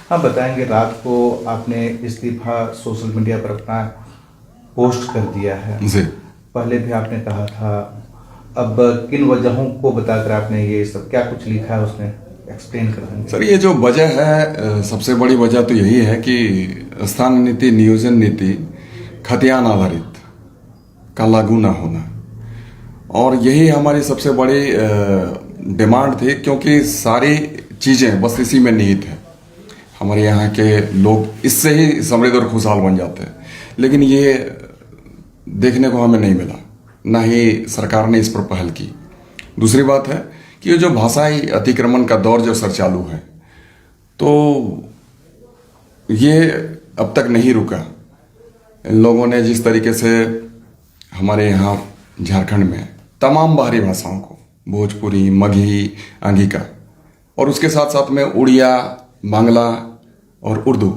हाँ, बताएंगे। रात को आपने इस्तीफा सोशल मीडिया पर अपना पोस्ट कर दिया है। जी पहले भी आपने कहा था, अब किन वजहों को बताकर आपने ये सब क्या कुछ लिखा है उसमें एक्सप्लेन कर देंगे? सर, ये जो वजह है, सबसे बड़ी वजह तो यही है कि स्थानीय नीति, नियोजन नीति खतियान आधारित का लागू ना होना, और यही हमारी सबसे बड़ी डिमांड थी, क्योंकि सारी चीज़ें बस इसी में निहित है। हमारे यहाँ के लोग इससे ही समृद्ध और खुशहाल बन जाते हैं, लेकिन ये देखने को हमें नहीं मिला, ना ही सरकार ने इस पर पहल की। दूसरी बात है कि ये जो भाषाई अतिक्रमण का दौर जो सर चालू है, तो ये अब तक नहीं रुका। इन लोगों ने जिस तरीके से हमारे यहाँ झारखंड में तमाम बाहरी भाषाओं को, भोजपुरी, मगही, अंगिका, और उसके साथ साथ में उड़िया, बांग्ला और उर्दू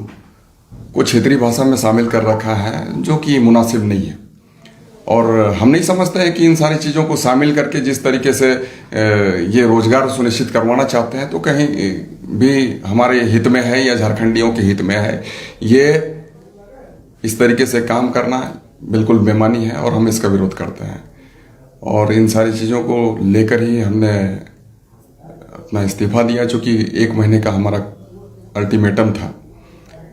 को क्षेत्रीय भाषा में शामिल कर रखा है, जो कि मुनासिब नहीं है। और हम नहीं समझते हैं कि इन सारी चीज़ों को शामिल करके जिस तरीके से ये रोजगार सुनिश्चित करवाना चाहते हैं, तो कहीं भी हमारे हित में है या झारखंडियों के हित में है। ये इस तरीके से काम करना बिल्कुल बेमानी है और हम इसका विरोध करते हैं। और इन सारी चीज़ों को लेकर ही हमने अपना इस्तीफा दिया, चूँकि 1 महीने का हमारा अल्टीमेटम था।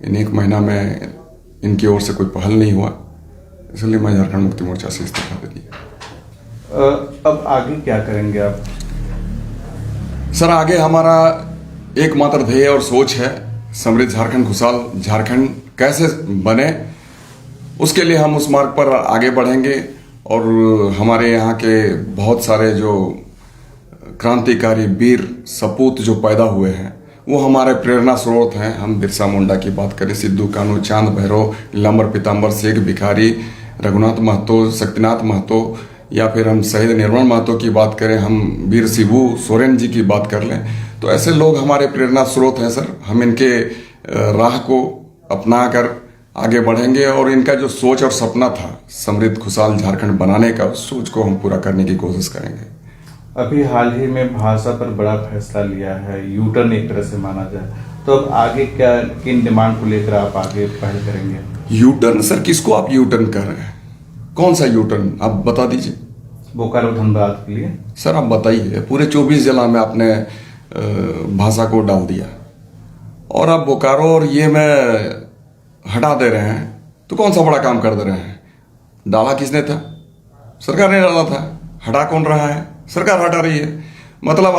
इन 1 महीना में इनकी ओर से कोई पहल नहीं हुआ, इसलिए मैं झारखंड मुक्ति मोर्चा से इस्तीफा दे दिया। अब आगे क्या करेंगे आप? सर, आगे हमारा एकमात्र ध्येय और सोच है, समृद्ध झारखंड, खुशहाल झारखंड कैसे बने, उसके लिए हम उस मार्ग पर आगे बढ़ेंगे। और हमारे यहाँ के बहुत सारे जो क्रांतिकारी वीर सपूत जो पैदा हुए हैं, वो हमारे प्रेरणा स्रोत हैं। हम बिरसा मुंडा की बात करें, सिद्धू कान्हू, चांद भैरव, नीलांबर पीताम्बर, शेख भिखारी, रघुनाथ महतो, शक्तिनाथ महतो, या फिर हम शहीद निर्मल महतो की बात करें, हम वीर शिबू सोरेन जी की बात कर लें, तो ऐसे लोग हमारे प्रेरणा स्रोत हैं सर। हम इनके राह को अपना कर आगे बढ़ेंगे, और इनका जो सोच और सपना था समृद्ध खुशहाल झारखंड बनाने का, उस सोच को हम पूरा करने की कोशिश करेंगे। अभी हाल ही में भाषा पर बड़ा फैसला लिया है, यूटर्न एक तरह से माना जाए, तो अब आगे क्या, किन डिमांड को लेकर आप आगे पहल करेंगे? यूटर्न सर, किसको आप यूटर्न कर रहे हैं? कौन सा यूटर्न आप बता दीजिए। बोकारो धनबाद के लिए सर आप बताइए, पूरे 24 जिला में आपने भाषा को डाल दिया, और आप बोकारो और ये में हटा दे रहे हैं, तो कौन सा बड़ा काम कर दे रहे हैं? डाला किसने था? सरकार ने डाला था। हटा कौन रहा है? सरकार हटा रही है। मतलब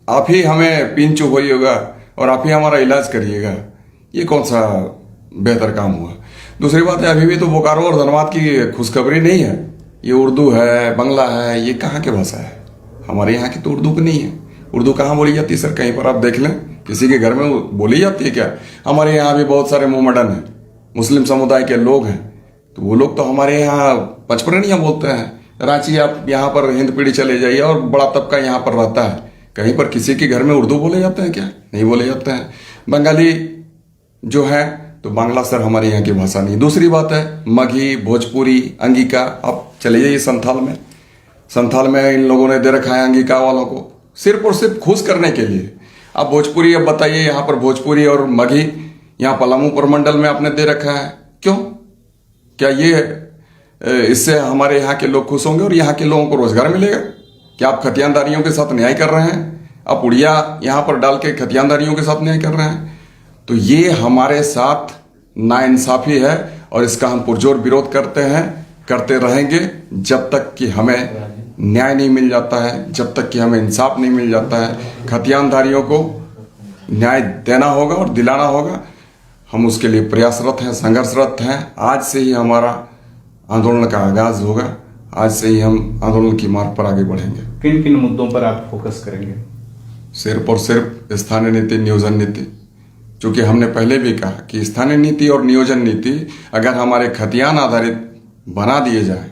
आप ही हमें पीन चुप होइएगा और आप ही हमारा इलाज करिएगा। ये कौन सा बेहतर काम हुआ? दूसरी बात है, अभी भी तो बोकारो और धनबाद की खुशखबरी नहीं है। ये उर्दू है, बंगला है, ये कहाँ की भाषा है? हमारे यहाँ की तो उर्दू की नहीं है। उर्दू कहाँ बोली जाती है सर? कहीं पर आप देख लें, किसी के घर में बोली जाती है क्या? हमारे यहाँ भी बहुत सारे मोहम्मडन हैं, मुस्लिम समुदाय के लोग हैं, तो वो लोग तो हमारे यहाँ पचपरनियाँ बोलते हैं। रांची आप यहाँ पर हिंद पीढ़ी चले जाइए और बड़ा तबका यहाँ पर रहता है, कहीं पर किसी के घर में उर्दू बोले जाते हैं क्या? नहीं बोले जाते हैं। बंगाली जो है तो बांग्ला सर हमारे यहाँ की भाषा नहीं। दूसरी बात है, मगही, भोजपुरी, अंगिका, आप चले जाइए संथाल में इन लोगों ने दे रखा है अंगिका वालों को सिर्फ और सिर्फ खुश करने के लिए। आप भोजपुरी अब बताइए, यहाँ पर भोजपुरी और मगही यहाँ पलामू प्रमंडल में आपने दे रखा है, क्यों? क्या ये इससे हमारे यहाँ के लोग खुश होंगे और यहाँ के लोगों को रोजगार मिलेगा? क्या आप खतियानदारियों के साथ न्याय कर रहे हैं? आप उड़िया यहाँ पर डाल के खतियानदारियों के साथ न्याय कर रहे हैं, तो ये हमारे साथ नाइंसाफी है और इसका हम पुरजोर विरोध करते हैं, करते रहेंगे जब तक कि हमें न्याय नहीं मिल जाता है, जब तक कि हमें इंसाफ नहीं मिल जाता है। खतियानदारियों को न्याय देना होगा और दिलाना होगा। हम उसके लिए प्रयासरत हैं, संघर्षरत हैं। आज से ही हमारा आंदोलन का आगाज होगा, आज से ही हम आंदोलन की मार्ग पर आगे बढ़ेंगे। किन किन मुद्दों पर आप फोकस करेंगे? सिर्फ और सिर्फ स्थानीय नीति, नियोजन नीति। क्योंकि हमने पहले भी कहा कि स्थानीय नीति और नियोजन नीति अगर हमारे खतियान आधारित बना दिए जाए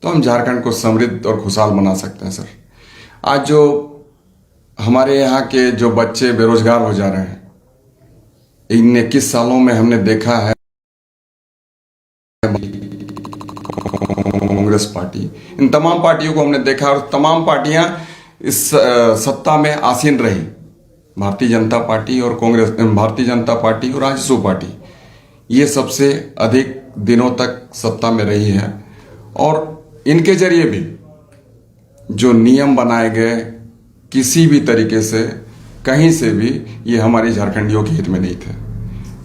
तो हम झारखंड को समृद्ध और खुशहाल बना सकते हैं सर। आज जो हमारे यहाँ के जो बच्चे बेरोजगार हो जा रहे हैं, इन 21 सालों में हमने देखा है कांग्रेस पार्टी, इन तमाम पार्टियों को हमने देखा और तमाम पार्टियां इस सत्ता में आसीन रही, भारतीय जनता पार्टी और कांग्रेस, भारतीय जनता पार्टी और आजसू पार्टी, ये सबसे अधिक दिनों तक सत्ता में रही है। और इनके जरिए भी जो नियम बनाए गए, किसी भी तरीके से कहीं से भी ये हमारे झारखंडियों के हित में नहीं थे।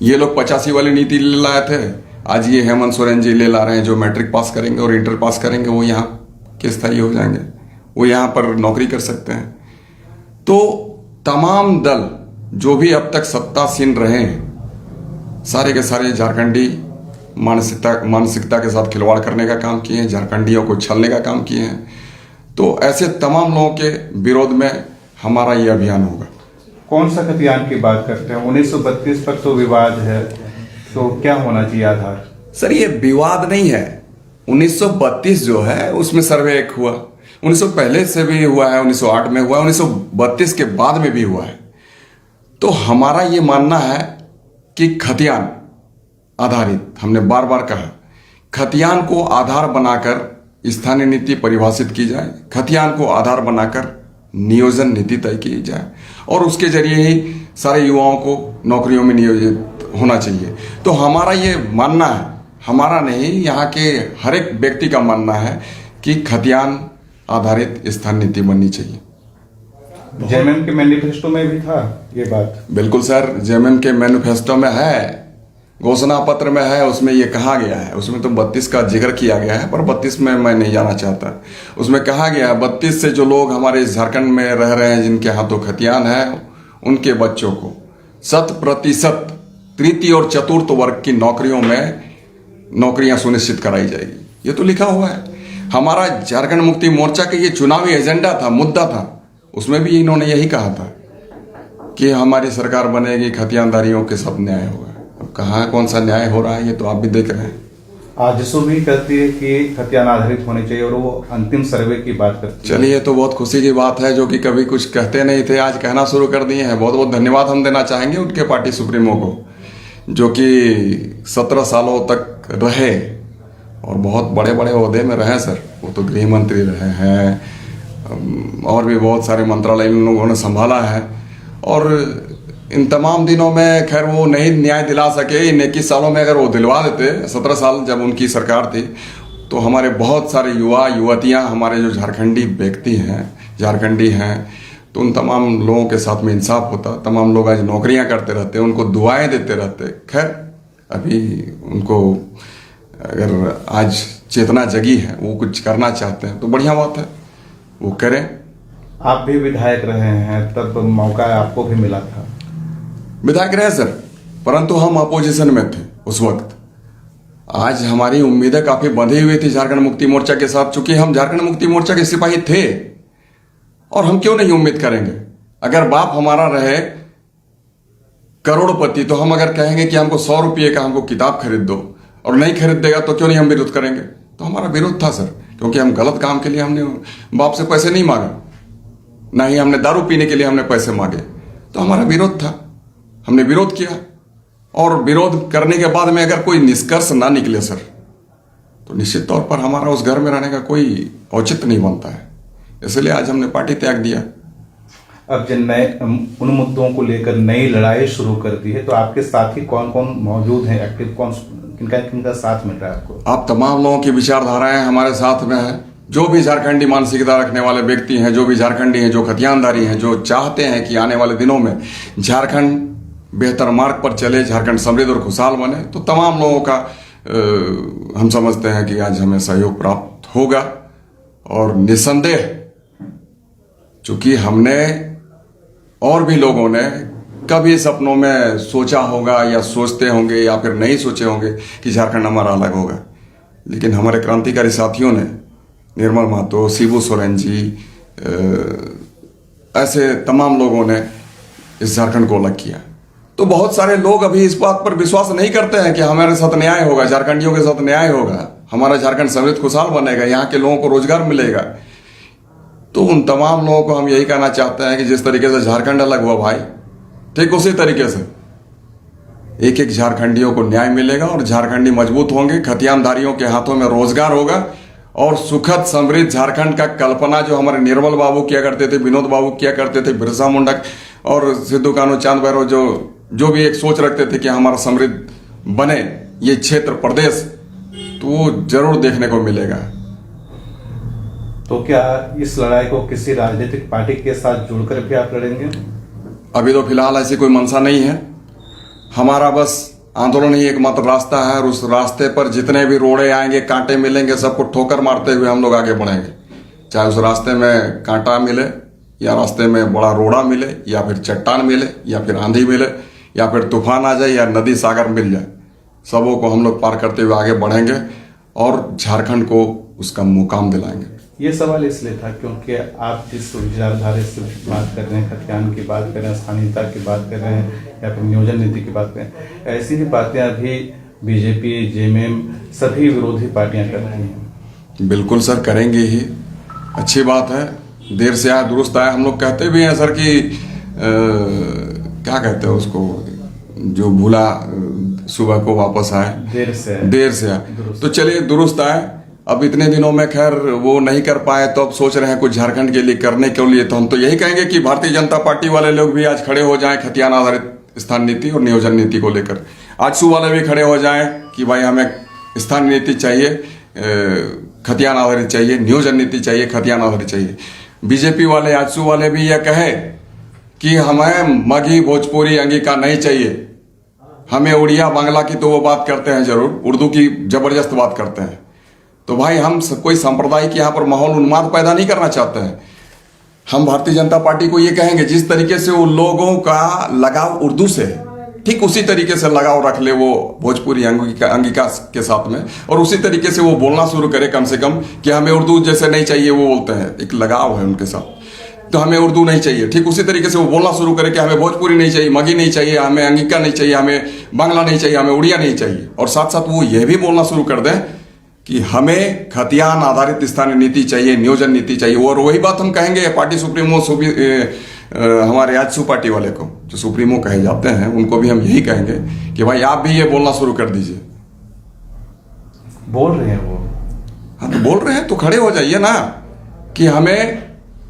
ये लोग 85 वाली नीति ले लाए थे, आज ये हेमंत सोरेन जी ले ला रहे हैं। जो मैट्रिक पास करेंगे और इंटर पास करेंगे वो यहाँ के स्थायी हो जाएंगे, वो यहाँ पर नौकरी कर सकते हैं। तो तमाम दल जो भी अब तक सत्तासीन रहे हैं, सारे के सारे झारखंडी मानसिकता के साथ खिलवाड़ करने का काम किए हैं, झारखंडियों को छलने का काम किए हैं। तो ऐसे तमाम लोगों के विरोध में हमारा ये अभियान होगा। कौन सा खतियान की बात करते हैं? 1932 पर तो विवाद है, तो क्या होना चाहिए आधार? सर, ये विवाद नहीं है। 1932 जो है उसमें सर्वे एक हुआ, 1900 पहले से भी हुआ है, 1908 में हुआ, 1932 के बाद में भी हुआ है। तो हमारा ये मानना है कि खतियान आधारित, हमने बार बार कहा, खतियान को आधार बनाकर स्थानीय नीति परिभाषित की जाए, खतियान को आधार बनाकर नियोजन नीति तय की जाए और उसके जरिए ही सारे युवाओं को नौकरियों में नियोजित होना चाहिए। तो हमारा ये मानना है, हमारा नहीं, यहाँ के हर एक व्यक्ति का मानना है कि खतियान आधारित स्थानीय नीति बननी चाहिए। जेएमएम के मैनिफेस्टो में भी था ये बात? बिल्कुल सर, जेएमएम के मैनिफेस्टो में है, घोषणा पत्र में है, उसमें ये कहा गया है। उसमें तो 32 का जिक्र किया गया है, पर 32 में मैं नहीं जाना चाहता। उसमें कहा गया है 32 से जो लोग हमारे झारखंड में रह रहे हैं, जिनके हाथों खतियान है, उनके बच्चों को 100% तृतीय और चतुर्थ वर्ग की नौकरियों में नौकरियां सुनिश्चित कराई जाएगी। ये तो लिखा हुआ है। हमारा झारखंड मुक्ति मोर्चा का ये चुनावी एजेंडा था, मुद्दा था, उसमें भी इन्होंने यही कहा था कि हमारी सरकार बनेगी, खतियानदारियों के साथ न्याय होगा। अब कहाँ कौन सा न्याय हो रहा है ये तो आप भी देख रहे हैं। आजसू भी कहती है कि खतियान आधारित होनी चाहिए और वो अंतिम सर्वे की बात करती है। चलिए, ये तो बहुत खुशी की बात है, जो कि कभी कुछ कहते नहीं थे, आज कहना शुरू कर दिए हैं। बहुत बहुत धन्यवाद हम देना चाहेंगे उनके पार्टी सुप्रीमो को, जो कि 17 सालों तक रहे और बहुत बड़े बड़े ओहदे में रहे सर। वो तो गृह मंत्री रहे हैं और भी बहुत सारे मंत्रालय इन लोगों ने संभाला है। और इन तमाम दिनों में खैर वो नहीं न्याय दिला सके। इन 21 सालों में अगर वो दिलवा देते, 17 साल जब उनकी सरकार थी, तो हमारे बहुत सारे युवा युवतियां, हमारे जो झारखंडी व्यक्ति हैं, झारखंडी हैं, तो उन तमाम लोगों के साथ में इंसाफ होता। तमाम लोग आज नौकरियां करते रहते, उनको दुआएं देते रहते। खैर अभी उनको अगर आज चेतना जगी है, वो कुछ करना चाहते हैं तो बढ़िया बात है, वो करें। आप भी विधायक रहे हैं, तब मौका आपको भी मिला था। विधायक रहे सर, परंतु हम अपोजिशन में थे उस वक्त। आज हमारी उम्मीदें काफी बंधी हुई थी झारखंड मुक्ति मोर्चा के साथ, चूंकि हम झारखंड मुक्ति मोर्चा के सिपाही थे। और हम क्यों नहीं उम्मीद करेंगे? अगर बाप हमारा रहे करोड़पति, तो हम अगर कहेंगे कि हमको 100 रुपये का हमको किताब खरीद दो और नहीं खरीद देगा, तो क्यों नहीं हम विरोध करेंगे? तो हमारा विरोध था सर, क्योंकि हम गलत काम के लिए हमने बाप से पैसे नहीं मांगा, ना ही हमने दारू पीने के लिए हमने पैसे मांगे। तो हमारा विरोध था, हमने विरोध किया। और विरोध करने के बाद में अगर कोई निष्कर्ष ना निकले सर, तो निश्चित तौर पर हमारा उस घर में रहने का कोई औचित्य नहीं बनता है। इसलिए आज हमने पार्टी त्याग दिया। अब जब नए उन मुद्दों को लेकर नई लड़ाई शुरू कर दी है, तो आपके साथी कौन कौन मौजूद हैं, एक्टिव कौन, किनका किनका साथ मिल रहा है आपको? आप तमाम लोगों की विचारधाराएं हमारे साथ में है। जो भी झारखंडी मानसिकता रखने वाले व्यक्ति हैं, जो भी झारखंडी हैं, जो खतियानदारी हैं, जो चाहते हैं कि आने वाले दिनों में झारखंड बेहतर मार्ग पर चले, झारखंड समृद्ध और खुशहाल बने, तो तमाम लोगों का हम समझते हैं कि आज हमें सहयोग प्राप्त होगा। और निसंदेह, चूंकि हमने और भी लोगों ने कभी सपनों में सोचा होगा या सोचते होंगे या फिर नहीं सोचे होंगे कि झारखंड हमारा अलग होगा, लेकिन हमारे क्रांतिकारी साथियों ने, निर्मल महतो, शिबू सोरेन जी, ऐसे तमाम लोगों ने इस झारखंड को अलग किया। तो बहुत सारे लोग अभी इस बात पर विश्वास नहीं करते हैं कि हमारे साथ न्याय होगा, झारखंडियों के साथ न्याय होगा, हमारा झारखंड समृद्ध खुशहाल बनेगा, यहाँ के लोगों को रोजगार मिलेगा। तो उन तमाम लोगों को हम यही कहना चाहते हैं कि जिस तरीके से झारखंड अलग हुआ भाई, ठीक उसी तरीके से एक एक झारखंडियों को न्याय मिलेगा और झारखंडी मजबूत होंगे, खतियानदारियों के हाथों में रोजगार होगा और सुखद समृद्ध झारखंड का कल्पना जो हमारे निर्मल बाबू किया करते थे, विनोद बाबू किया करते थे, बिरसा मुंडा और सिद्धू कान्हू चांद भैरव जो भी एक सोच रखते थे कि हमारा समृद्ध बने ये क्षेत्र प्रदेश, तो वो जरूर देखने को मिलेगा। तो क्या इस लड़ाई को किसी राजनीतिक पार्टी के साथ जोड़कर भी आप लड़ेंगे? अभी तो फिलहाल ऐसी कोई मंशा नहीं है। हमारा बस आंदोलन ही एकमात्र रास्ता है, और उस रास्ते पर जितने भी रोड़े आएंगे, कांटे मिलेंगे, सबको ठोकर मारते हुए हम लोग आगे बढ़ेंगे। चाहे उस रास्ते में कांटा मिले, या रास्ते में बड़ा रोड़ा मिले, या फिर चट्टान मिले, या फिर आंधी मिले, या फिर तूफान आ जाए, या नदी सागर मिल जाए, सबों को हम लोग पार करते हुए आगे बढ़ेंगे और झारखंड को उसका मुकाम दिलाएंगे। ये सवाल इसलिए था क्योंकि आप जिस विचारधारा से बात कर रहे हैं, खतियान की बात कर रहे हैं, स्थानीयता की बात कर रहे हैं, या फिर नियोजन नीति की बात कर रहे हैं, ऐसी ही बातें अभी बीजेपी, जेएमएम सभी विरोधी पार्टियां कर रही हैं। बिल्कुल सर, करेंगे ही। अच्छी बात है, देर से आए दुरुस्त आए। हम लोग कहते भी हैं सर कि क्या कहते हैं उसको, जो भूला सुबह को वापस आए, देर से आए। तो चलिए दुरुस्त आए। अब इतने दिनों में खैर वो नहीं कर पाए, तो अब सोच रहे हैं कुछ झारखंड के लिए करने के लिए। तो हम तो यही कहेंगे कि भारतीय जनता पार्टी वाले लोग भी आज खड़े हो जाएं खतियान आधारित स्थान नीति और नियोजन नीति को लेकर। आजसू वाले भी खड़े हो जाएं कि भाई हमें स्थान नीति चाहिए, खतियान आधारित चाहिए, नियोजन नीति चाहिए, खतियान आधारित चाहिए। बीजेपी वाले, आजसू वाले भी यह कहे कि हमें मगही, भोजपुरी, अंगिका नहीं चाहिए, हमें उड़िया, बांग्ला की तो वो बात करते हैं जरूर, उर्दू की जबरदस्त बात करते हैं। तो भाई हम कोई सांप्रदायिक यहाँ पर माहौल उन्माद पैदा नहीं करना चाहते हैं। हम भारतीय जनता पार्टी को ये कहेंगे, जिस तरीके से वो लोगों का लगाव उर्दू से, ठीक उसी तरीके से लगाव रख ले वो भोजपुरी, अंगिका के साथ में, और उसी तरीके से वो बोलना शुरू करे कम से कम कि हमें उर्दू जैसे नहीं चाहिए वो बोलते हैं, एक लगाव है उनके साथ, तो हमें उर्दू नहीं चाहिए। ठीक उसी तरीके से वो बोलना शुरू करे कि हमें भोजपुरी नहीं चाहिए, मगही नहीं चाहिए, हमें अंगिका नहीं चाहिए, हमें बांग्ला नहीं चाहिए, हमें उड़िया नहीं चाहिए। और साथ साथ वो ये भी बोलना शुरू कर दें कि हमें खतियान आधारित स्थानीय नीति चाहिए, नियोजन नीति चाहिए। और वही बात हम कहेंगे पार्टी सुप्रीमो हमारे आजसू पार्टी वाले को, जो सुप्रीमो कहे जाते हैं, उनको भी हम यही कहेंगे कि भाई आप भी ये बोलना शुरू कर दीजिए। बोल रहे हैं वो। हाँ तो बोल रहे हैं तो खड़े हो जाइए ना कि हमें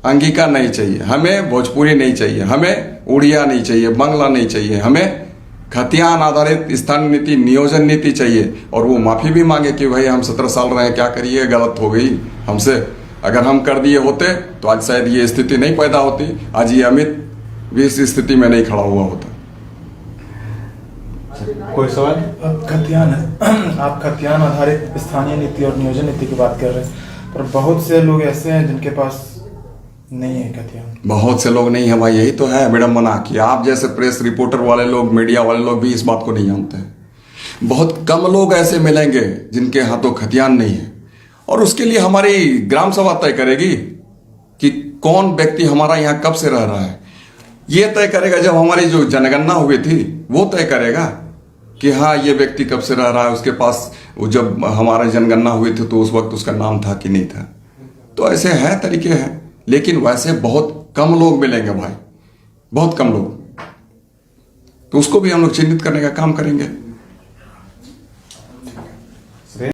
अंगिका नहीं चाहिए, हमें भोजपुरी नहीं चाहिए, हमें उड़िया नहीं चाहिए, बांग्ला नहीं चाहिए, हमें खतियान आधारित स्थानीय नीति, नियोजन नीति चाहिए। और वो माफी भी मांगे कि भाई हम 17 साल रहे, क्या करिए, गलत हो गई हमसे, अगर हम कर दिए होते तो आज शायद ये स्थिति नहीं पैदा होती, आज ये अमित भी इस स्थिति में नहीं खड़ा हुआ होता। कोई सवाल? आप खतियान आधारित स्थानीय नीति और नियोजन नीति की बात कर रहे हैं, पर बहुत से लोग ऐसे हैं जिनके पास नहीं है खतियान। बहुत से लोग नहीं है भाई, यही तो है विडंबना कि आप जैसे प्रेस रिपोर्टर वाले लोग, मीडिया वाले लोग भी इस बात को नहीं जानते हैं। बहुत कम लोग ऐसे मिलेंगे जिनके हाथों खतियान नहीं है, और उसके लिए हमारी ग्राम सभा तय करेगी कि कौन व्यक्ति हमारा यहाँ कब से रह रहा है। ये तय करेगा जब हमारी जो जनगणना हुई थी, वो तय करेगा कि हाँ ये व्यक्ति कब से रह रहा है, उसके पास जब हमारा जनगणना हुई थी तो उस वक्त उसका नाम था कि नहीं था। तो ऐसे हैं, तरीके हैं, लेकिन वैसे बहुत कम लोग मिलेंगे भाई, बहुत कम लोग। तो उसको भी हम लोग चिन्हित करने का काम करेंगे।